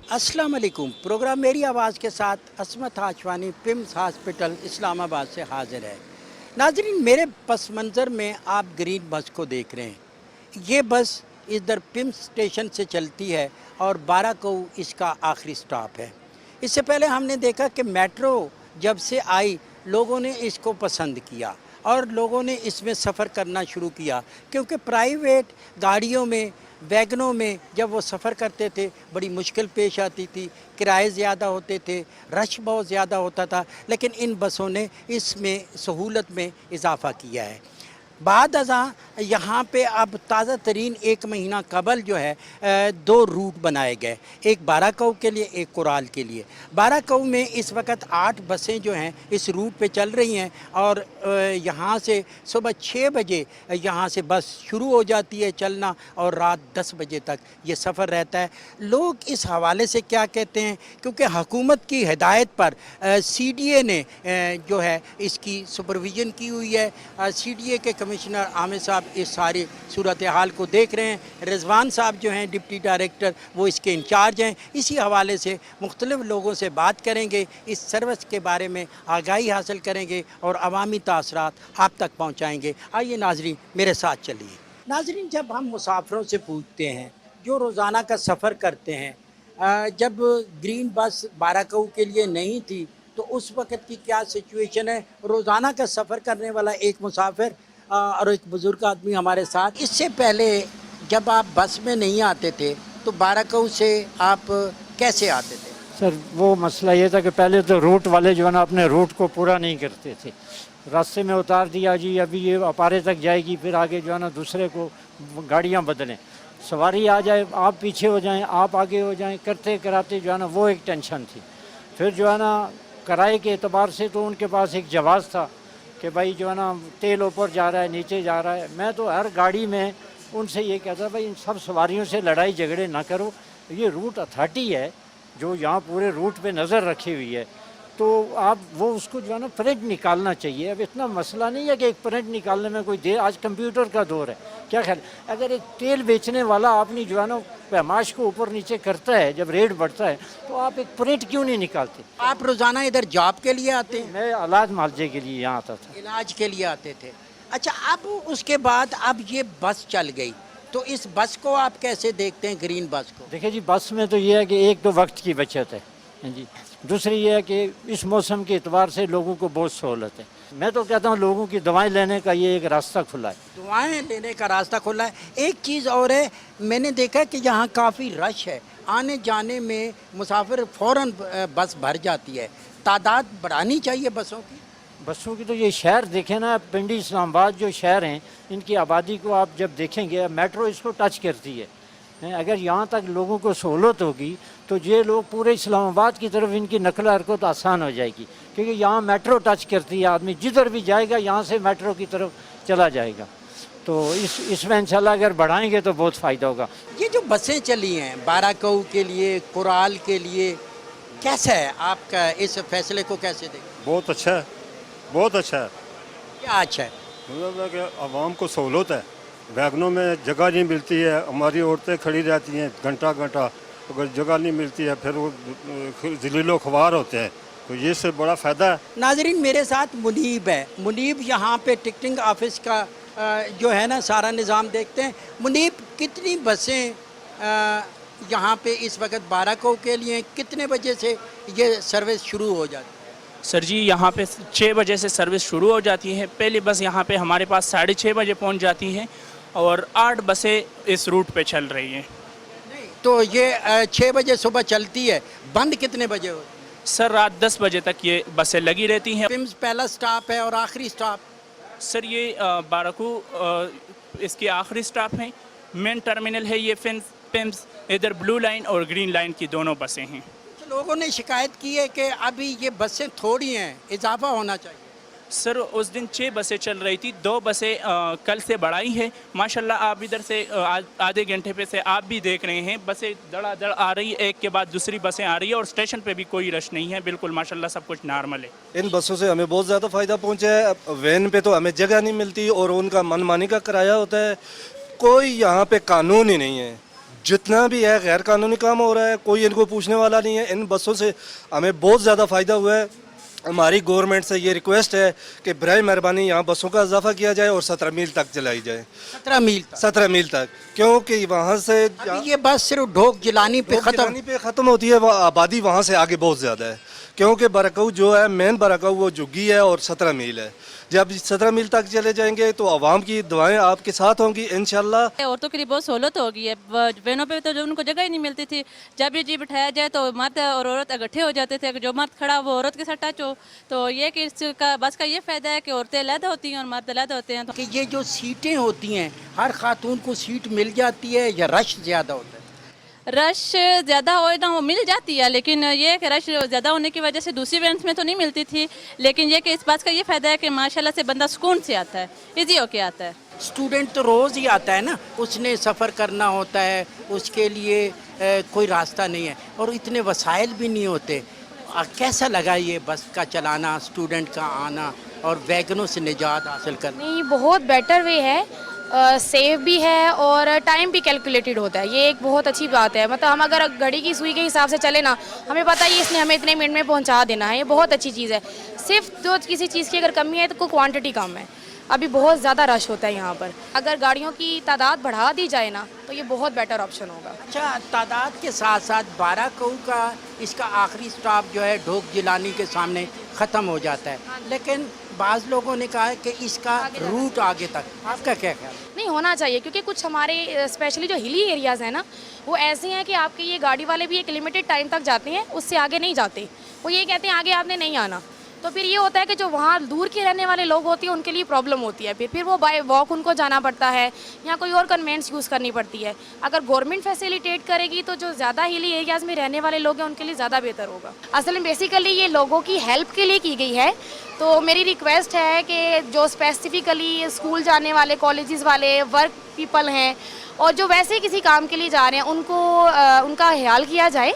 अस्सलाम वालेकुम। प्रोग्राम मेरी आवाज़ के साथ असमत हाशवानी पिम्स हॉस्पिटल इस्लामाबाद से हाजिर है। नाजरीन, मेरे पस मंज़र में आप ग्रीन बस को देख रहे हैं। ये बस इधर पिम्स स्टेशन से चलती है और बाराकऊ इसका आखिरी स्टॉप है। इससे पहले हमने देखा कि मेट्रो जब से आई लोगों ने इसको पसंद किया और लोगों ने इसमें सफ़र करना शुरू किया, क्योंकि प्राइवेट गाड़ियों में, वैगनों में जब वो सफ़र करते थे बड़ी मुश्किल पेश आती थी, किराए ज़्यादा होते थे, रश बहुत ज़्यादा होता था। लेकिन इन बसों ने इसमें सहूलत में इजाफ़ा किया है। बाद अज़ां यहाँ पे अब ताज़ा तरीन एक महीना कबल जो है दो रूट बनाए गए, एक बाराकऊ के लिए, एक कुराल के लिए। बाराकऊ में इस वक्त 8 बसें जो हैं इस रूट पे चल रही हैं और यहाँ से सुबह 6 बजे यहाँ से बस शुरू हो जाती है चलना और रात 10 बजे तक ये सफ़र रहता है। लोग इस हवाले से क्या कहते हैं, क्योंकि हुकूमत की हिदायत पर CDA ने जो है इसकी सुपरविज़न की हुई है। CDA के कमिश्नर आमिर साहब इस सारी सूरत हाल को देख रहे हैं। रिजवान साहब जो हैं डिप्टी डायरेक्टर, वो इसके इंचार्ज हैं। इसी हवाले से मुख्तलिफ लोगों से बात करेंगे, इस सर्विस के बारे में आगाही हासिल करेंगे और अवामी तासरात आप तक पहुँचाएँगे। आइए नाजरीन मेरे साथ चलिए। नाजरीन, जब हम मुसाफिरों से पूछते हैं जो रोज़ाना का सफ़र करते हैं, जब ग्रीन बस बाराकऊ के लिए नहीं थी तो उस वक़्त की क्या सिचुएशन है, रोज़ाना का सफ़र करने वाला एक मुसाफिर और एक बुज़ुर्ग आदमी हमारे साथ। इससे पहले जब आप बस में नहीं आते थे तो बाराकऊ से आप कैसे आते थे? सर, वो मसला ये था कि पहले तो रूट वाले जो है ना अपने रूट को पूरा नहीं करते थे। रास्ते में उतार दिया जी, अभी ये अपारे तक जाएगी, फिर आगे जो है ना दूसरे को गाड़ियाँ बदलें, सवारी आ जाए, आप पीछे हो जाएं, आप आगे हो जाएं, करते कराते जो है ना वो एक टेंशन थी। फिर जो है ना किराए के एतबार से तो उनके पास एक जवाज़ था कि भाई जो है ना तेल ऊपर जा रहा है, नीचे जा रहा है। मैं तो हर गाड़ी में उनसे ये कहता भाई इन सब सवारियों से लड़ाई झगड़े ना करो, ये रूट अथॉरिटी है जो यहाँ पूरे रूट पे नज़र रखी हुई है, तो आप वो उसको जो है ना प्रिंट निकालना चाहिए। अब इतना मसला नहीं है कि एक प्रिंट निकालने में कोई देर, आज कंप्यूटर का दौर है। क्या ख्याल, अगर एक तेल बेचने वाला अपनी जो है ना पैमाश को ऊपर नीचे करता है, जब रेट बढ़ता है, तो आप एक प्रिंट क्यों नहीं निकालते? आप रोज़ाना इधर जॉब के लिए आते हैं? मैं इलाज मुआवजे के लिए यहाँ आता था। इलाज के लिए आते थे। अच्छा, अब उसके बाद अब ये बस चल गई तो इस बस को आप कैसे देखते हैं, ग्रीन बस को? देखिए जी, बस में तो ये है कि एक तो वक्त की बचत है जी, दूसरी ये है कि इस मौसम के एतबार से लोगों को बहुत सहूलत है। मैं तो कहता हूँ लोगों की दवाएं लेने का ये एक रास्ता खुला है। दुआएं लेने का रास्ता खुला है। एक चीज़ और है, मैंने देखा कि यहाँ काफ़ी रश है, आने जाने में मुसाफिर फ़ौरन बस भर जाती है। तादाद बढ़ानी चाहिए बसों की। बसों की तो ये शहर देखें ना, पिंडी इस्लामाबाद जो शहर हैं इनकी आबादी को आप जब देखेंगे, मेट्रो इसको टच करती है। अगर यहाँ तक लोगों को सहूलत होगी तो ये लोग पूरे इस्लामाबाद की तरफ इनकी नकल हरकत आसान हो जाएगी, क्योंकि यहाँ मेट्रो टच करती है। आदमी जिधर भी जाएगा यहाँ से मेट्रो की तरफ चला जाएगा। तो इसमें इंशाल्लाह अगर बढ़ाएंगे तो बहुत फ़ायदा होगा। ये जो बसें चली हैं बाराकऊ के लिए, कुराल के लिए, कैसा है आपका इस फैसले को कैसे देखें? बहुत अच्छा है, बहुत अच्छा है। क्या अच्छा है? मतलब है कि आवाम को सहूलत है। वैगनों में जगह नहीं मिलती है, हमारी औरतें खड़ी रहती हैं घंटा घंटा, अगर जगह नहीं मिलती है फिर वो ज़लीलो ख्वार होते हैं, तो ये से बड़ा फ़ायदा है। नाजरीन, मेरे साथ मुनीब है। मुनीब यहाँ पे टिकटिंग ऑफिस का जो है ना सारा निज़ाम देखते हैं। मुनीब, कितनी बसें यहाँ पे इस वक्त बाराकऊ के लिए, कितने बजे से ये सर्विस शुरू हो जाती है? सर जी, यहाँ पे 6 बजे से सर्विस शुरू हो जाती है। पहली बस यहाँ पे हमारे पास 6:30 बजे पहुँच जाती है और 8 बसें इस रूट पे चल रही हैं। तो ये 6 बजे सुबह चलती है, बंद कितने बजे होती है? सर, रात 10 बजे तक ये बसें लगी रहती हैं। पिम्स पहला स्टॉप है और आखिरी स्टॉप? सर, ये बाराकू इसकी आखिरी स्टॉप है। मेन टर्मिनल है ये पिम्स। इधर ब्लू लाइन और ग्रीन लाइन की दोनों बसें हैं। लोगों ने शिकायत की है कि अभी ये बसें थोड़ी हैं, इजाफा होना चाहिए। सर, उस दिन 6 बसें चल रही थी, 2 बसें कल से बढ़ाई हैं। माशाल्लाह, आप इधर से आधे घंटे पे से आप भी देख रहे हैं, बसें धड़ाधड़ आ रही है, एक के बाद दूसरी बसें आ रही है और स्टेशन पे भी कोई रश नहीं है। बिल्कुल माशाल्लाह सब कुछ नॉर्मल है। इन बसों से हमें बहुत ज़्यादा फ़ायदा पहुंचा है। वैन पे तो हमें जगह नहीं मिलती और उनका मनमानी का किराया होता है। कोई यहाँ पे कानून ही नहीं है। जितना भी है गैर कानूनी काम हो रहा है, कोई इनको पूछने वाला नहीं है। इन बसों से हमें बहुत ज़्यादा फ़ायदा हुआ है। हमारी गवर्नमेंट से ये रिक्वेस्ट है कि बराए मेहरबानी यहाँ बसों का इजाफा किया जाए और 17 मील तक चलाई जाए। 17 मील तक? 17 मील तक, क्योंकि वहाँ से अभी ये बस सिर्फ ढोक जिलानी पे ख़त्म होती है, आबादी वहाँ से आगे बहुत ज़्यादा है, क्योंकि बरकाऊ जो है मेन बरकाऊ वो जुग्गी है और 17 मील है। जब 17 मील तक चले जाएंगे तो आवाम की दुआएं आपके साथ होंगी इंशाल्लाह। औरतों के लिए बहुत सहूलत हो गई है। बहनों पे तो जो उनको जगह ही नहीं मिलती थी, जब ये जी बिठाया जाए तो मर्द और औरत इकट्ठे हो जाते थे, जो मर्द खड़ा वो औरत के साथ टच हो। तो ये कि इसका बस का ये फ़ायदा है कि औरतें अलग होती हैं और मर्द अलग होते हैं। तो कि ये जो सीटें होती हैं हर खातून को सीट मिल जाती है या रश ज़्यादा होता है? रश ज़्यादा हो ना वो मिल जाती है, लेकिन ये कि रश ज़्यादा होने की वजह से दूसरी वैन्स में तो नहीं मिलती थी। लेकिन ये कि इस बात का ये फ़ायदा है कि माशाल्लाह से बंदा सुकून से आता है, इजी होके आता है। स्टूडेंट तो रोज़ ही आता है ना, उसने सफ़र करना होता है, उसके लिए कोई रास्ता नहीं है और इतने वसाइल भी नहीं होते। कैसा लगा ये बस का चलाना, स्टूडेंट का आना और वैगनों से निजात हासिल करना? नहीं, बहुत बेटर वे है, सेफ भी है और टाइम भी कैलकुलेटेड होता है। ये एक बहुत अच्छी बात है। मतलब हम अगर घड़ी की सुई के हिसाब से चले ना, हमें पता है इसने हमें इतने मिनट में पहुंचा देना है। ये बहुत अच्छी चीज़ है। सिर्फ जो किसी चीज़ की अगर कमी है तो कोई क्वांटिटी कम है। अभी बहुत ज़्यादा रश होता है यहाँ पर। अगर गाड़ियों की तादाद बढ़ा दी जाए ना तो ये बहुत बेटर ऑप्शन होगा। अच्छा, तादाद के साथ साथ बाराकऊ का इसका आखिरी स्टॉप जो है ढोक जिलानी के सामने ख़त्म हो जाता है, लेकिन बाज़ लोगों ने कहा है कि इसका रूट आगे तक, आपका क्या ख्याल? नहीं, होना चाहिए, क्योंकि कुछ हमारे स्पेशली जो हिली एरियाज़ हैं ना वो ऐसे हैं कि आपके ये गाड़ी वाले भी एक लिमिटेड टाइम तक जाते हैं, उससे आगे नहीं जाते। वो ये कहते हैं आगे आपने नहीं आना। तो फिर ये होता है कि जो वहाँ दूर के रहने वाले लोग होते हैं उनके लिए प्रॉब्लम होती है। फिर वो बाय वॉक उनको जाना पड़ता है या कोई और कन्वेंस यूज़ करनी पड़ती है। अगर गवर्नमेंट फैसिलिटेट करेगी तो जो ज़्यादा हिली एरियाज़ में रहने वाले लोग हैं उनके लिए ज़्यादा बेहतर होगा। असल में बेसिकली ये लोगों की हेल्प के लिए की गई है। तो मेरी रिक्वेस्ट है कि जो स्पेसिफिकली स्कूल जाने वाले, कॉलेजेस वाले, वर्क पीपल हैं और जो वैसे किसी काम के लिए जा रहे हैं उनको उनका ख्याल किया जाए,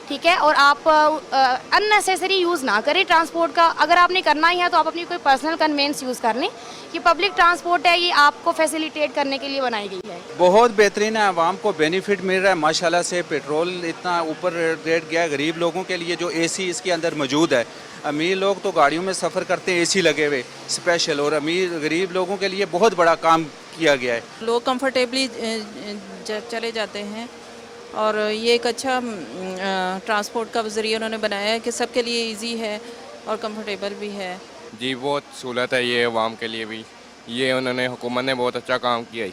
ठीक है। और आप अननेसेसरी यूज़ ना करें ट्रांसपोर्ट का। अगर आपने करना ही है तो आप अपनी कोई पर्सनल कन्वेंस यूज़ कर लें। ये पब्लिक ट्रांसपोर्ट है, ये आपको फैसिलिटेट करने के लिए बनाई गई है। बहुत बेहतरीन है, आवाम को बेनिफिट मिल रहा है माशाल्लाह से। पेट्रोल इतना ऊपर रेट गया है, गरीब लोगों के लिए जो एसी इसके अंदर मौजूद है। अमीर लोग तो गाड़ियों में सफ़र करते हैं एसी लगे हुए स्पेशल, और गरीब लोगों के लिए बहुत बड़ा काम किया गया है। लोग कंफर्टेबली चले जाते हैं और ये एक अच्छा ट्रांसपोर्ट का ज़रिया उन्होंने बनाया है कि सबके लिए इजी है और कंफर्टेबल भी है। जी बहुत सहूलत है ये अवाम के लिए भी। ये उन्होंने हुकूमत ने बहुत अच्छा काम किया है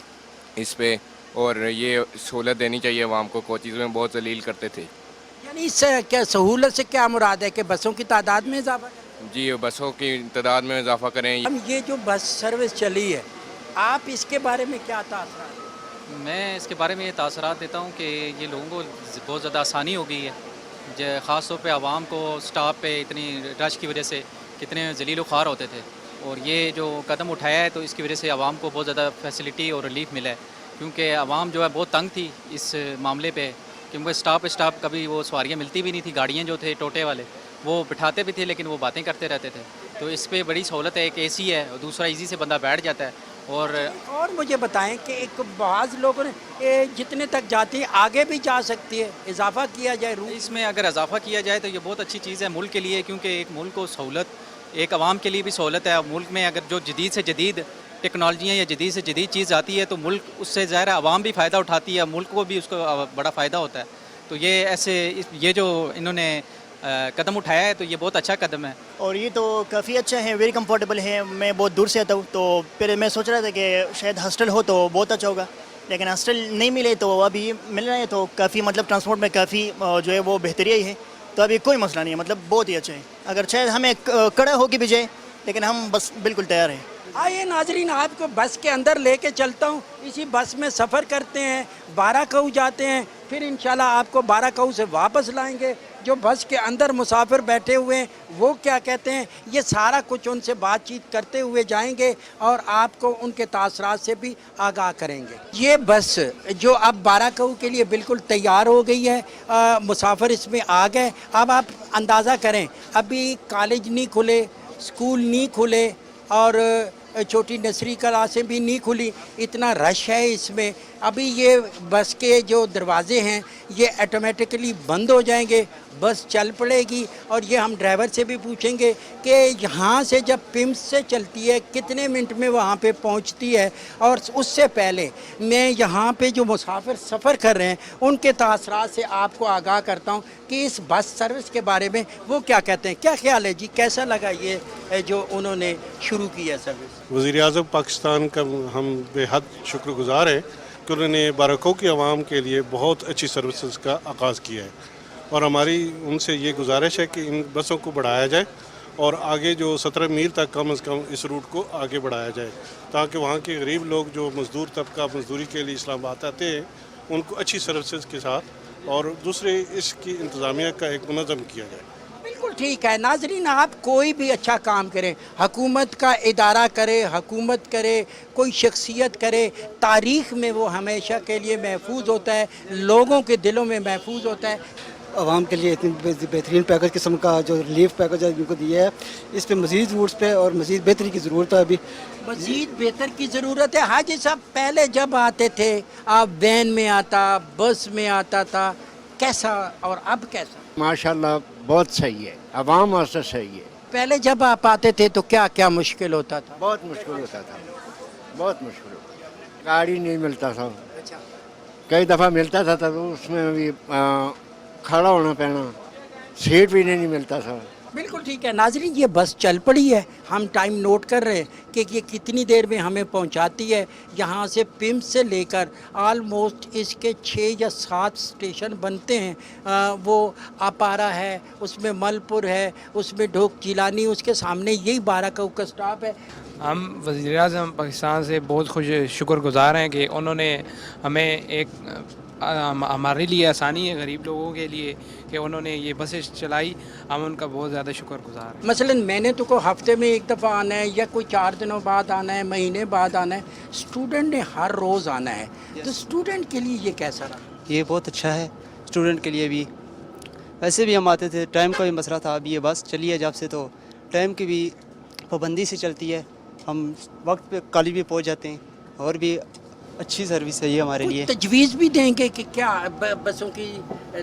इस पे, और ये सहूलत देनी चाहिए अवाम को। कोचिज़ में बहुत जलील करते थे। यानी इससे क्या सहूलत से क्या मुराद है कि बसों की तादाद में इजाफा करें? जी बसों की तादाद में इजाफा करें। हम ये जो बस सर्विस चली है, आप इसके बारे में क्या तासरात? मैं इसके बारे में ये तासरात देता हूँ कि ये लोगों को बहुत ज़्यादा आसानी हो गई है। ख़ास तौर पे आवाम को स्टॉप पे इतनी रश की वजह से कितने जलील ख्वार होते थे, और ये जो कदम उठाया है तो इसकी वजह से आवाम को बहुत ज़्यादा फैसिलिटी और रिलीफ मिला है। क्योंकि आवाम जो है बहुत तंग थी इस मामले पे, क्योंकि स्टॉप कभी वो सवारियाँ मिलती भी नहीं थी। गाड़ियाँ जो थे टोटे वाले वो बिठाते भी थे लेकिन वो बातें करते रहते थे। तो इस पे बड़ी सहूलत है, एक एसी है और दूसरा इजी से बंदा बैठ जाता है। और मुझे बताएं कि एक बाज़ लोगों ने जितने तक जाती है आगे भी जा सकती है, इजाफा किया जाए रूट इसमें। अगर इजाफा किया जाए तो ये बहुत अच्छी चीज़ है मुल्क के लिए, क्योंकि एक मुल्क को सहूलत, एक आवाम के लिए भी सहूलत है। मुल्क में अगर जो जदीद से जदीद टेक्नोलॉजियाँ या जदीद से जदीद चीज़ आती है तो मुल्क उससे ज़ाहिर आवाम भी फ़ायदा उठाती है, मुल्क को भी उसका बड़ा फ़ायदा होता है। तो ये ऐसे ये जो इन्होंने कदम उठाया है तो ये बहुत अच्छा कदम है। और ये तो काफ़ी अच्छा है, वेरी कंफर्टेबल है। मैं बहुत दूर से आता हूँ तो फिर मैं सोच रहा था कि शायद हॉस्टल हो तो बहुत अच्छा होगा, लेकिन हॉस्टल नहीं मिले तो अभी मिल रहा है तो काफ़ी मतलब ट्रांसपोर्ट में काफ़ी जो है वो बेहतरी आई है। तो अभी कोई मसला नहीं है, मतलब बहुत ही अच्छा है। अगर शायद हमें कड़ा होके भी जाए लेकिन हम बस बिल्कुल तैयार हैं। आइए नाजरीन, आपको बस के अंदर लेके चलता हूँ। इसी बस में सफ़र करते हैं, बाराकऊ जाते हैं, फिर इंशाल्लाह आपको बाराकऊ से वापस लाएंगे। जो बस के अंदर मुसाफिर बैठे हुए हैं वो क्या कहते हैं, ये सारा कुछ उनसे बातचीत करते हुए जाएंगे और आपको उनके तासरात से भी आगाह करेंगे। ये बस जो अब बाराकऊ के लिए बिल्कुल तैयार हो गई है, मुसाफिर इसमें आ गए। अब आप अंदाज़ा करें, अभी कॉलेज नहीं खुले, स्कूल नहीं खुले और छोटी नर्सरी क्लासें भी नहीं खुली, इतना रश है इसमें। अभी ये बस के जो दरवाजे हैं ये ऑटोमेटिकली बंद हो जाएंगे, बस चल पड़ेगी। और ये हम ड्राइवर से भी पूछेंगे कि यहाँ से जब पिम्स से चलती है कितने मिनट में वहाँ पे पहुँचती है। और उससे पहले मैं यहाँ पे जो मुसाफिर सफ़र कर रहे हैं उनके तासरात से आपको आगाह करता हूँ कि इस बस सर्विस के बारे में वो क्या कहते हैं। क्या ख्याल है जी, कैसा लगा ये जो उन्होंने शुरू की है सर्विस? वज़ीर-ए-आज़म पाकिस्तान का हम बेहद शुक्रगुज़ार हैं कि उन्होंने बारकों की आवाम के लिए बहुत अच्छी सर्विसेज का आगाज़ किया है, और हमारी उनसे ये गुजारिश है कि इन बसों को बढ़ाया जाए और आगे जो 17 मील तक कम से कम इस रूट को आगे बढ़ाया जाए, ताकि वहाँ के गरीब लोग जो मज़दूर तबका मज़दूरी के लिए इस्लामाबाद आते हैं उनको अच्छी सर्विसेज के साथ और दूसरे इसकी इंतज़ामिया का एक मुनज़्ज़म किया जाए। बिल्कुल ठीक है। नाजरीन, आप कोई भी अच्छा काम करें, हुकूमत का इदारा करे, हुकूमत करे, कोई शख्सियत करे, तारीख़ में वो हमेशा के लिए महफूज होता है, लोगों के दिलों में महफूज होता है। आवाम के लिए इतनी बेहतरीन पैकेज किस्म का जो रिलीफ पैकेज इनको दिया है, इस पे मज़ीद रूट्स पे और मज़ीद बेहतरी की ज़रूरत है। अभी मज़ीद बेहतर की ज़रूरत है। हाजी साहब, पहले जब आते थे आप वैन में आता, बस में आता था, कैसा और अब कैसा? माशाल्लाह बहुत सही है, आवाम वास्ते सही है। पहले जब आप आते थे तो क्या क्या मुश्किल होता था? बहुत मुश्किल होता था, बहुत मुश्किल होता था। गाड़ी नहीं मिलता था, कई दफ़ा मिलता था तो उसमें भी खड़ा होना पड़ना, सीट भी नहीं मिलता था। बिल्कुल ठीक है। नाजरीन, ये बस चल पड़ी है, हम टाइम नोट कर रहे हैं कि ये कितनी देर में हमें पहुंचाती है। यहाँ से पिम्स से लेकर आलमोस्ट इसके 6 या 7 स्टेशन बनते हैं। वो अपारा है, उसमें मलपुर है, उसमें ढोक जिलानी, उसके सामने यही बाराकऊ का स्टॉप है। हम वज़ीर-ए-आज़म पाकिस्तान से बहुत शुक्रगुज़ार हैं कि उन्होंने हमें एक हमारे लिए आसानी है गरीब लोगों के लिए कि उन्होंने ये बसें चलाई, हम उनका बहुत ज़्यादा शुक्रगुज़ार हैं। मसलन मैंने तो को हफ्ते में एक दफ़ा आना है या कोई 4 दिनों बाद आना है, महीने बाद आना है, स्टूडेंट ने हर रोज़ आना है, तो स्टूडेंट के लिए ये कैसा रहा? ये बहुत अच्छा है स्टूडेंट के लिए भी। वैसे भी हम आते थे, टाइम का भी मसला था, अभी ये बस चली है जब से तो टाइम की भी पाबंदी से चलती है, हम वक्त पे कॉलेज भी पहुंच जाते हैं, और भी अच्छी सर्विस है ये हमारे लिए। तजवीज़ भी देंगे कि क्या बसों की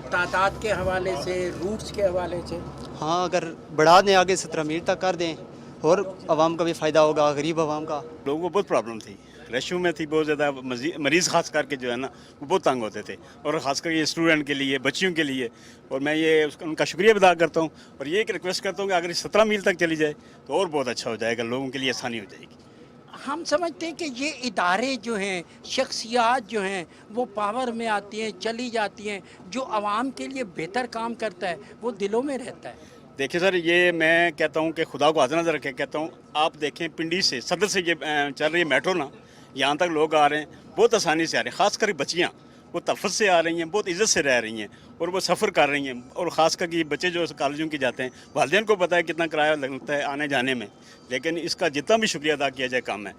तादाद के हवाले से, रूट्स के हवाले से? हाँ, अगर बढ़ा दें आगे 17 मील तक कर दें और आवाम का भी फ़ायदा होगा, गरीब आवाम का। लोगों को बहुत प्रॉब्लम थी, रशों में थी बहुत ज़्यादा, मरीज़ खास करके जो है ना वो बहुत तंग होते थे, और ख़ास कर ये स्टूडेंट के लिए, बच्चियों के लिए। और मैं ये उनका शुक्रिया अदा करता हूँ, और ये एक रिक्वेस्ट करता हूँ कि अगर 17 मील तक चली जाए तो और बहुत अच्छा हो जाएगा, लोगों के लिए आसानी हो जाएगी। हम समझते हैं कि ये इदारे जो हैं, शख्सियात जो हैं, वो पावर में आती हैं, चली जाती हैं, जो आवाम के लिए बेहतर काम करता है वो दिलों में रहता है। देखिए सर, ये मैं कहता हूँ कि खुदा को हाज़िर नज़र रखे कहता हूँ, आप देखें पिंडी से, सदर से ये चल रही है मेट्रो ना, यहाँ तक लोग आ रहे हैं, बहुत आसानी से आ रहे हैं, ख़ास कर बच्चियाँ वो तफत से आ रही हैं, बहुत इज़्ज़त से रह रही हैं, और वो सफ़र कर रही हैं। और ख़ास कर ये बच्चे जो कॉलेजों के जाते हैं, वालिदैन को पता है कितना किराया लगता है आने जाने में, लेकिन इसका जितना भी शुक्रिया अदा किया जाए कम है।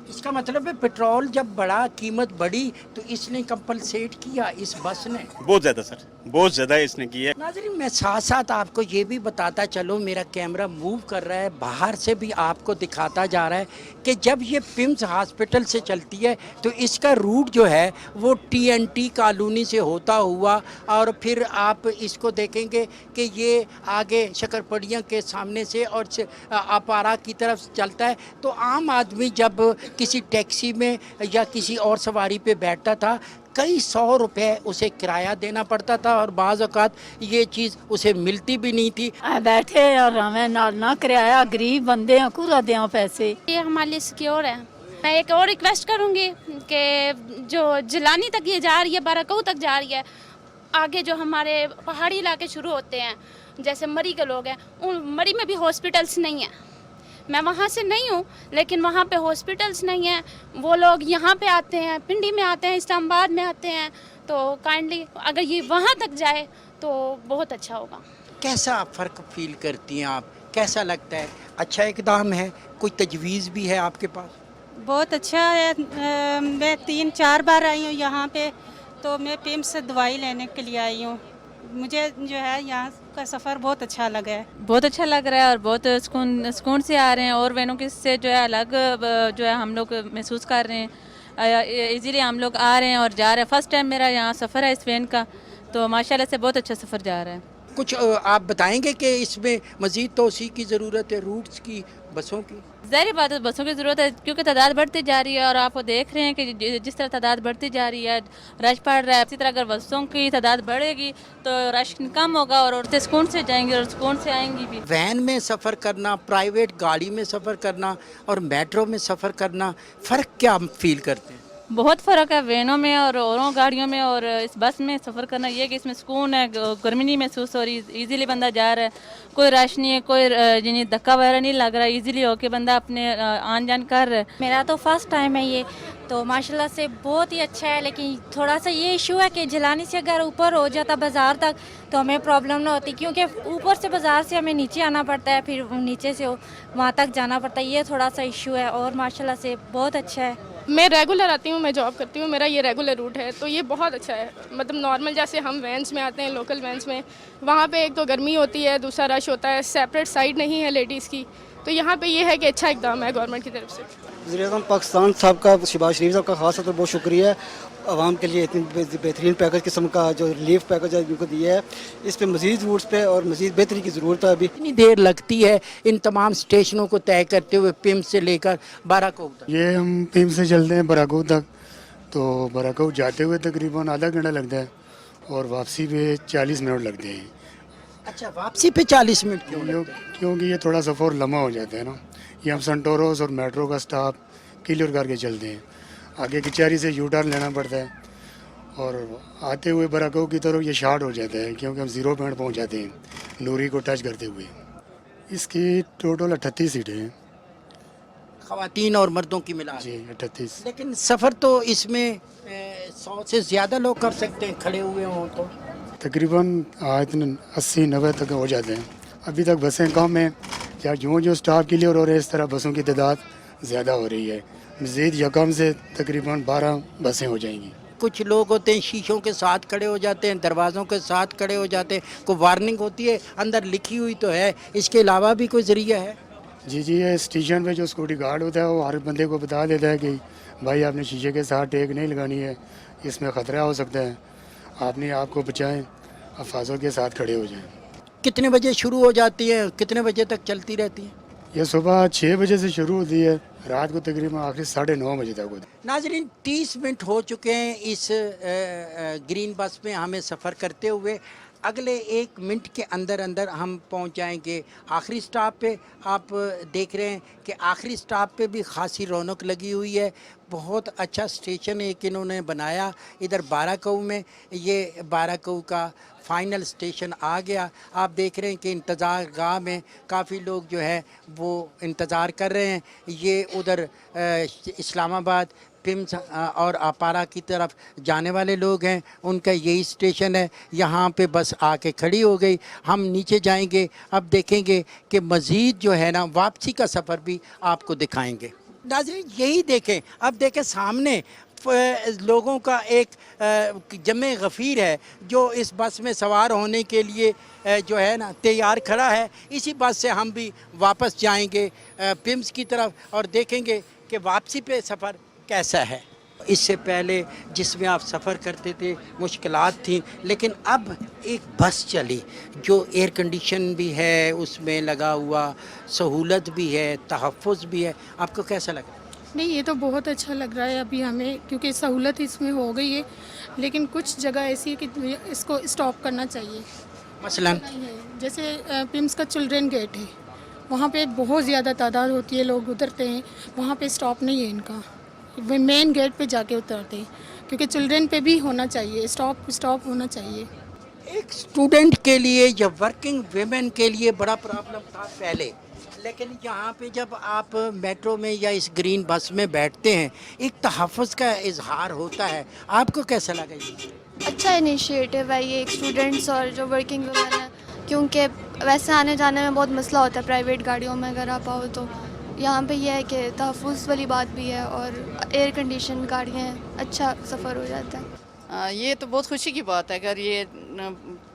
इसका मतलब है पेट्रोल जब बढ़ा, कीमत बढ़ी, तो इसने कंपलसेट किया, इस बस ने बहुत ज़्यादा सर, बहुत ज़्यादा इसने की है। नाज़रीन, मैं साथ साथ आपको ये भी बताता चलो, मेरा कैमरा मूव कर रहा है, बाहर से भी आपको दिखाता जा रहा है कि जब ये पिम्स हॉस्पिटल से चलती है तो इसका रूट जो है वो TNT कॉलोनी से होता हुआ, और फिर आप इसको देखेंगे कि ये आगे शक्करपड़ियाँ के सामने से और अपारा की तरफ चलता है। तो आम आदमी जब किसी टैक्सी में या किसी और सवारी पे बैठता था, कई 100 रुपए उसे किराया देना पड़ता था, और बाज़ औक़ात ये चीज़ उसे मिलती भी नहीं थी। बैठे और हमें ना किराया, गरीब बंदे हैं, पूरा दें पैसे। ये हमारे लिए सिक्योर है। मैं एक और रिक्वेस्ट करूँगी कि जो जिलानी तक ये जा रही है, बाराकऊ तक जा रही है, आगे जो हमारे पहाड़ी इलाके शुरू होते हैं, जैसे मरी के लोग हैं, उन मरी में भी हॉस्पिटल्स नहीं हैं। मैं वहाँ से नहीं हूँ, लेकिन वहाँ पे हॉस्पिटल्स नहीं हैं। वो लोग यहाँ पे आते हैं, पिंडी में आते हैं, इस्लामाबाद में आते हैं, तो काइंडली अगर ये वहाँ तक जाए तो बहुत अच्छा होगा। कैसा फ़र्क फील करती हैं आप, कैसा लगता है? अच्छा इक़दाम है, कोई तजवीज़ भी है आपके पास? बहुत अच्छा है। मैं 3-4 बार आई हूँ यहाँ पे, तो मैं पिम्स से दवाई लेने के लिए आई हूँ। मुझे जो है यहाँ का सफ़र बहुत अच्छा लगा है। बहुत अच्छा लग रहा है और बहुत सुकून से आ रहे हैं, और वैनों के से जो है अलग जो है हम लोग महसूस कर रहे हैं। ایزیلی ہم لوگ آ رہے ہیں اور جا رہے ہیں. فرسٹ ٹائم میرا یہاں سفر ہے اس وین کا, تو ماشاءاللہ سے بہت اچھا سفر جا رہا ہے. کچھ آپ بتائیں گے کہ اس میں مزید توسیع کی ضرورت ہے, روٹس کی, بسوں کی؟ ظاہر بات ہے بسوں کی ضرورت ہے کیونکہ تعداد بڑھتی جا رہی ہے, اور آپ دیکھ رہے ہیں کہ جس طرح تعداد بڑھتی جا رہی ہے رش پڑ رہا ہے. اسی طرح اگر بسوں کی تعداد بڑھے گی تو رش کم ہوگا اور عورتیں سکون سے جائیں گی اور سکون سے آئیں گی بھی. وین میں سفر کرنا, پرائیویٹ گاڑی میں سفر کرنا اور میٹرو میں سفر کرنا, فرق کیا فیل کرتے ہیں؟ بہت فرق ہے وینوں میں اور گاڑیوں میں اور اس بس میں سفر کرنا. یہ کہ اس میں سکون ہے, گرمی نہیں محسوس ہو رہی, ایزیلی بندہ جا رہا ہے, کوئی رش نہیں ہے, کوئی یعنی دھکا وغیرہ نہیں لگ رہا, ایزیلی ہو کے بندہ اپنے آن جان کر رہا ہے. میرا تو فرسٹ ٹائم ہے یہ, تو ماشاءاللہ سے بہت ہی اچھا ہے. لیکن تھوڑا سا یہ ایشو ہے کہ جیلانی سے اگر اوپر ہو جاتا بازار تک تو ہمیں پرابلم نہ ہوتی, کیونکہ اوپر سے بازار سے ہمیں نیچے آنا پڑتا ہے, پھر نیچے سے وہاں تک جانا پڑتا ہے. یہ تھوڑا سا ایشو ہے, اور ماشاءاللہ سے بہت اچھا ہے. میں ریگولر آتی ہوں, میں جاب کرتی ہوں, میرا یہ ریگولر روٹ ہے, تو یہ بہت اچھا ہے. مطلب نارمل جیسے ہم وینس میں آتے ہیں, لوکل وینس میں, وہاں پہ ایک تو گرمی ہوتی ہے, دوسرا رش ہوتا ہے, سیپریٹ سائڈ نہیں ہے لیڈیز کی. تو یہاں پہ یہ ہے کہ اچھا اقدام ہے گورنمنٹ کی طرف سے. وزیر اعظم پاکستان صاحب کا, شہباز شریف صاحب کا خاص طور پر بہت شکریہ. عوام کے لیے اتنی بہترین پیکج قسم کا جو ریلیف پیکج ہے ان کو دیا ہے, اس پہ مزید روٹس پہ اور مزید بہتری کی ضرورت ہے. ابھی کتنی دیر لگتی ہے ان تمام اسٹیشنوں کو طے کرتے ہوئے پمپ سے لے کر باراکو تک؟ یہ ہم پمپ سے چلتے ہیں باراکو تک, تو باراکو جاتے ہوئے تقریباً آدھا گھنٹہ لگتا ہے اور واپسی پہ 40 منٹ لگتے ہیں. اچھا, واپسی پہ 40 منٹ کیوں؟ کیونکہ یہ تھوڑا سفر لمبا ہو جاتا ہے نا. یہ ہم سنٹوروس اور میٹرو کا اسٹاپ کلیئر کر کے چلتے ہیں, آگے کچہری سے یو ٹرن لینا پڑتا ہے, اور آتے ہوئے باراکو کی طرف یہ شارٹ ہو جاتا ہے کیونکہ ہم 0 پوائنٹ پہنچ جاتے ہیں نوری کو ٹچ کرتے ہوئے. اس کی ٹوٹل 38 سیٹیں ہیں, خواتین اور مردوں کی ملا. جی 38. لیکن سفر تو اس میں 100 سے زیادہ لوگ کر سکتے ہیں کھڑے ہوئے ہوں تو. تقریباً 80-90 تک ہو جاتے ہیں. ابھی تک بسیں کم ہیں, یا جو اسٹاف کلیئر ہو رہے ہیں اس طرح بسوں کی تعداد زیادہ ہو رہی ہے. مزید یکم سے تقریباً 12 بسیں ہو جائیں گی. کچھ لوگ ہوتے ہیں شیشوں کے ساتھ کھڑے ہو جاتے ہیں, دروازوں کے ساتھ کھڑے ہو جاتے ہیں, کوئی وارننگ ہوتی ہے اندر لکھی ہوئی تو ہے, اس کے علاوہ بھی کوئی ذریعہ ہے؟ جی یہ اسٹیشن پہ جو سیکورٹی گارڈ ہوتا ہے وہ ہر بندے کو بتا دیتا ہے کہ بھائی آپ نے شیشے کے ساتھ ٹیک نہیں لگانی ہے, اس میں خطرہ ہو سکتا ہے, آپ کو بچائیں, حفاظت کے ساتھ کھڑے ہو جائیں. کتنے بجے شروع ہو جاتی ہے, کتنے بجے تک چلتی رہتی ہے؟ یہ صبح 6 بجے سے شروع ہوتی ہے, رات کو تقریباً آخری 9:30 بجے تک ہوتی ہے. ناظرین 30 منٹ ہو چکے ہیں اس گرین بس میں ہمیں سفر کرتے ہوئے. اگلے 1 منٹ کے اندر ہم پہنچ جائیں گے آخری سٹاپ پہ. آپ دیکھ رہے ہیں کہ آخری سٹاپ پہ بھی خاصی رونق لگی ہوئی ہے. بہت اچھا اسٹیشن ایک انہوں نے بنایا ادھر باراکو میں. یہ باراکو کا فائنل اسٹیشن آ گیا. آپ دیکھ رہے ہیں کہ انتظار گاہ میں کافی لوگ جو ہے وہ انتظار کر رہے ہیں. یہ ادھر اسلام آباد پمس اور اپارا کی طرف جانے والے لوگ ہیں, ان کا یہی اسٹیشن ہے. یہاں پہ بس آ کے کھڑی ہو گئی. ہم نیچے جائیں گے, اب دیکھیں گے کہ مزید جو ہے نا واپسی کا سفر بھی آپ کو دکھائیں گے. ناظرین یہی دیکھیں, اب دیکھیں سامنے لوگوں کا ایک جمع غفیر ہے جو اس بس میں سوار ہونے کے لیے جو ہے نا تیار کھڑا ہے. اسی بس سے ہم بھی واپس جائیں گے پمس کی طرف اور دیکھیں گے کہ واپسی پہ سفر کیسا ہے. اس سے پہلے جس میں آپ سفر کرتے تھے مشکلات تھیں, لیکن اب ایک بس چلی جو ایئر کنڈیشن بھی ہے, اس میں لگا ہوا, سہولت بھی ہے, تحفظ بھی ہے. آپ کو کیسا لگا؟ نہیں, یہ تو بہت اچھا لگ رہا ہے ابھی ہمیں, کیونکہ سہولت اس میں ہو گئی ہے, لیکن کچھ جگہ ایسی ہے کہ اس کو اسٹاپ کرنا چاہیے. مثلا جیسے پمس کا چلڈرن گیٹ ہے, وہاں پہ بہت زیادہ تعداد ہوتی ہے, لوگ اترتے ہیں, وہاں پہ اسٹاپ نہیں ہے ان کا, وہ مین گیٹ پہ جا کے اترتے ہیں, کیونکہ چلڈرن پہ بھی ہونا چاہیے, اسٹاپ ہونا چاہیے. ایک اسٹوڈنٹ کے لیے یا ورکنگ ویمن کے لیے بڑا پرابلم تھا پہلے, لیکن یہاں پہ جب آپ میٹرو میں یا اس گرین بس میں بیٹھتے ہیں ایک تحفظ کا اظہار ہوتا ہے. آپ کو کیسا لگا یہ؟ اچھا انیشیٹو ہے یہ اسٹوڈنٹس اور جو ورکنگ وومن ہیں, کیونکہ ویسے آنے جانے میں بہت مسئلہ ہوتا ہے پرائیویٹ گاڑیوں میں اگر آپ آؤ تو. یہاں پہ یہ ہے کہ تحفظ والی بات بھی ہے اور ایئر کنڈیشن گاڑیاں ہیں, اچھا سفر ہو جاتا ہے. یہ تو بہت خوشی کی بات ہے اگر یہ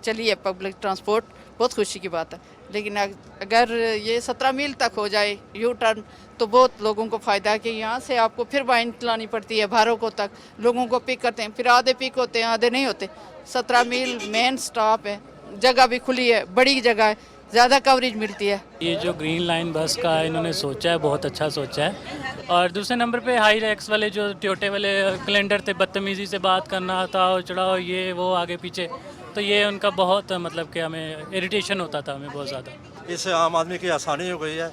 چلی ہے پبلک ٹرانسپورٹ, بہت خوشی کی بات ہے. لیکن اگر یہ 17 میل تک ہو جائے یو ٹرن تو بہت لوگوں کو فائدہ ہے کہ یہاں سے آپ کو پھر وائن چلانی پڑتی ہے بھارکو تک. لوگوں کو پک کرتے ہیں، پھر آدھے پک ہوتے ہیں آدھے نہیں ہوتے. 17 میل مین سٹاپ ہے، جگہ بھی کھلی ہے، بڑی جگہ ہے، زیادہ کوریج ملتی ہے. یہ جو گرین لائن بس کا انہوں نے سوچا ہے بہت اچھا سوچا ہے. اور دوسرے نمبر پہ ہائی ریکس والے جو ٹیوٹے والے کلینڈر تھے، بدتمیزی سے بات کرنا تھا اور چڑھاؤ یہ وہ آگے پیچھے، تو یہ ان کا بہت مطلب کہ ہمیں اریٹیشن ہوتا تھا ہمیں بہت زیادہ. اس سے عام آدمی کی آسانی ہو گئی ہے.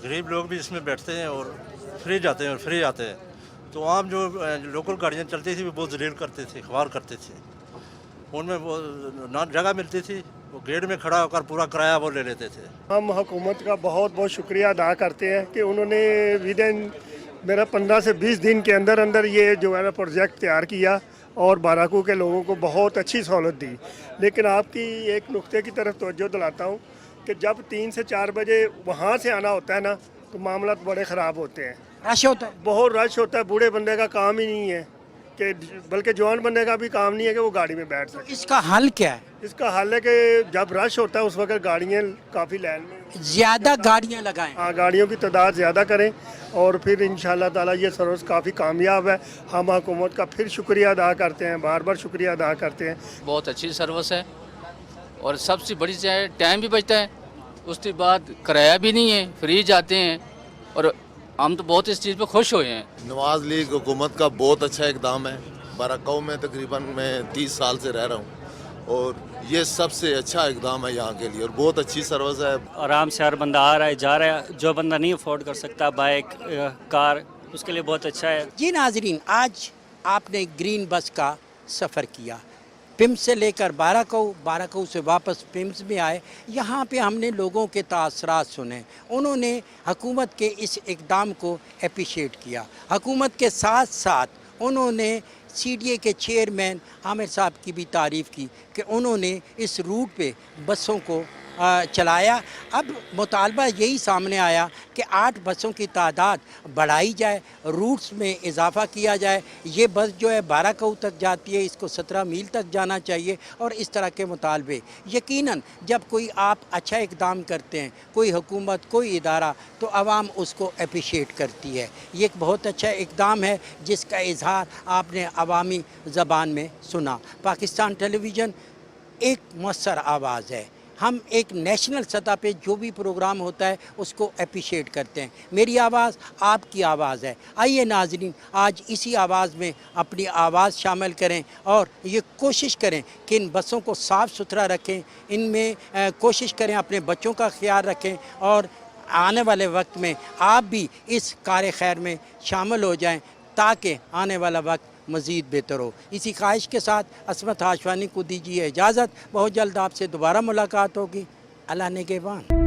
غریب لوگ بھی اس میں بیٹھتے ہیں اور فری جاتے ہیں اور فری آتے ہیں. تو عام جو لوکل گاڑیاں چلتی تھیں وہ بہت ذلیل کرتے تھے، خوار کرتے تھے. ان میں وہ نہ جگہ ملتی تھی، وہ گیٹ میں کھڑا ہو کر پورا کرایہ وہ لے لیتے تھے. ہم حکومت کا بہت بہت شکریہ ادا کرتے ہیں کہ انہوں نے ودن میرا 15 سے 20 دن کے اندر اندر یہ جو ہے نا پروجیکٹ تیار کیا اور باراکو کے لوگوں کو بہت اچھی سہولت دی. لیکن آپ کی ایک نقطے کی طرف توجہ دلاتا ہوں کہ جب 3 سے 4 بجے وہاں سے آنا ہوتا ہے نا تو معاملات بڑے خراب ہوتے ہیں. رش ہوتا ہے، بہت رش ہوتا ہے. بوڑھے بندے کا کام ہی نہیں ہے کہ بلکہ جوان بندے کا بھی کام نہیں ہے کہ وہ گاڑی میں بیٹھ سکے. اس کا حل کیا ہے؟ اس کا حل ہے کہ جب رش ہوتا ہے اس وقت گاڑیاں کافی لائن میں زیادہ گاڑیاں لگائیں. ہاں، گاڑیوں کی تعداد زیادہ کریں اور پھر انشاءاللہ تعالیٰ یہ سروس کافی کامیاب ہے. ہم حکومت کا پھر شکریہ ادا کرتے ہیں، بار بار شکریہ ادا کرتے ہیں. بہت اچھی سروس ہے اور سب سے بڑی چیز ہے ٹائم بھی بچتا ہے، اس کے بعد کرایہ بھی نہیں ہے، فری جاتے ہیں اور ہم تو بہت اس چیز پہ خوش ہوئے ہیں. نواز لیگ حکومت کا بہت اچھا اقدام ہے. باراکو میں تقریباً میں 30 سال سے رہ رہا ہوں اور یہ سب سے اچھا اقدام ہے یہاں کے لیے اور بہت اچھی سروس ہے. آرام سے ہر بندہ آ رہا ہے جا رہا ہے. جو بندہ نہیں افورڈ کر سکتا بائک کار، اس کے لیے بہت اچھا ہے. جی ناظرین، آج آپ نے گرین بس کا سفر کیا، پمس سے لے کر باراکو سے واپس پمس میں آئے. یہاں پہ ہم نے لوگوں کے تاثرات سنے. انہوں نے حکومت کے اس اقدام کو اپریشیٹ کیا. حکومت کے ساتھ ساتھ انہوں نے سی ڈی اے کے چیئرمین عامر صاحب کی بھی تعریف کی کہ انہوں نے اس روٹ پہ بسوں کو چلایا. اب مطالبہ یہی سامنے آیا کہ 8 بسوں کی تعداد بڑھائی جائے، روٹس میں اضافہ کیا جائے. یہ بس جو ہے باراکو تک جاتی ہے، اس کو 17 میل تک جانا چاہیے اور اس طرح کے مطالبے. یقیناً جب کوئی آپ اچھا اقدام کرتے ہیں، کوئی حکومت، کوئی ادارہ، تو عوام اس کو اپریشیٹ کرتی ہے. یہ ایک بہت اچھا اقدام ہے جس کا اظہار آپ نے عوامی زبان میں سنا. پاکستان ٹیلی ویژن ایک مؤثر آواز ہے. ہم ایک نیشنل سطح پہ جو بھی پروگرام ہوتا ہے اس کو اپریشیٹ کرتے ہیں. میری آواز آپ کی آواز ہے. آئیے ناظرین، آج اسی آواز میں اپنی آواز شامل کریں اور یہ کوشش کریں کہ ان بسوں کو صاف ستھرا رکھیں. ان میں کوشش کریں اپنے بچوں کا خیال رکھیں اور آنے والے وقت میں آپ بھی اس کار خیر میں شامل ہو جائیں تاکہ آنے والا وقت مزید بہتر ہو. اسی خواہش کے ساتھ عصمت ہاشوانی کو دیجیے اجازت. بہت جلد آپ سے دوبارہ ملاقات ہوگی. اللہ نگہبان.